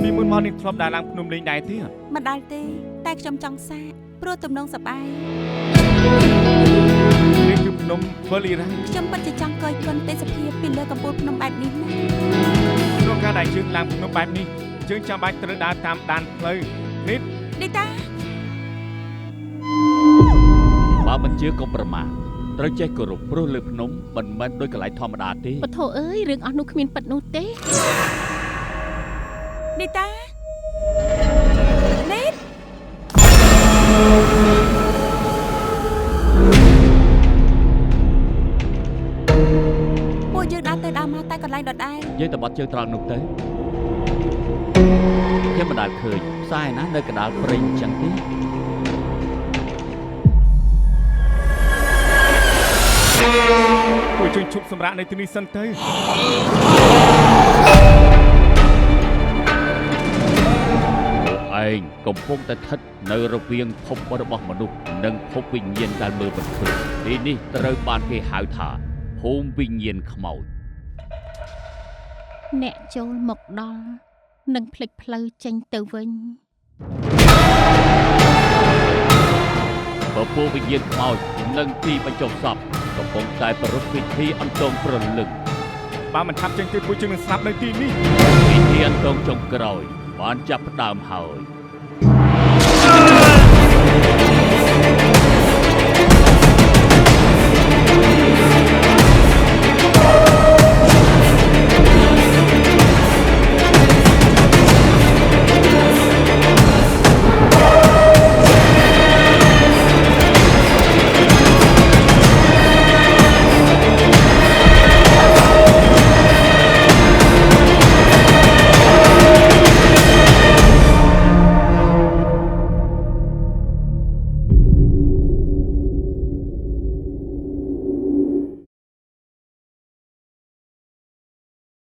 ពីមុនមកនេះធ្លាប់ដើរឡើងភ្នំលេងដែរទេមិនដែរទេតែខ្ញុំចង់សាកព្រោះទំនងសប្បាយនេះគឺភ្នំធ្វើលីរ៉ាខ្ញុំពិតជាចង់កយគន់ទេសភាពពីលើកំពូលភ្នំបែបនេះណាក្នុងការដែលយើងឡើងភ្នំបែបនេះយើងចាំបាច់ត្រូវដើរតាមដានផ្លូវនេះតាបើមិនជឿកុំប្រមាថត្រូវចេះគោរពព្រោះលើភ្នំមិនមែនដូចកន្លែងធម្មតាទេពធអើយរឿងអស់នោះគ្មានពិតនោះទេនេះតានេះពួកយើងដើរទៅដើរមកតែកន្លែងដដែលយើងទៅបាត់ជើងត្រង់នោះទៅខ្ញុំមិនដែលឃើញផ្សារណានៅកណ្ដាលព្រៃចឹងទេពួកយើងឈប់សម្រាកនៅទីនេះសិនទៅឯងកំពុងតែស្ថិតនៅរវាងភពរបស់មនុស្សនិងភពវិញ្ញាណដែលមើលមិនឃើញទីនេះត្រូវបានគេហៅថាភូមិវិញ្ញាណខ្មោចអ្នកចូលមកដល់នឹងភ្លេចផ្លូវចេញទៅវិញពពួកវិញ្ញាណខ្មោចនិងទីបញ្ចុះសពកំពុងតែប្រពៃពិធីអន្តងព្រលឹងបើមិនថាប់ចេញទេពួកយើងនឹងស្លាប់នៅទីនេះពិធីអន្តងចុងក្រោយបានចាប់ផ្ដើមហើយ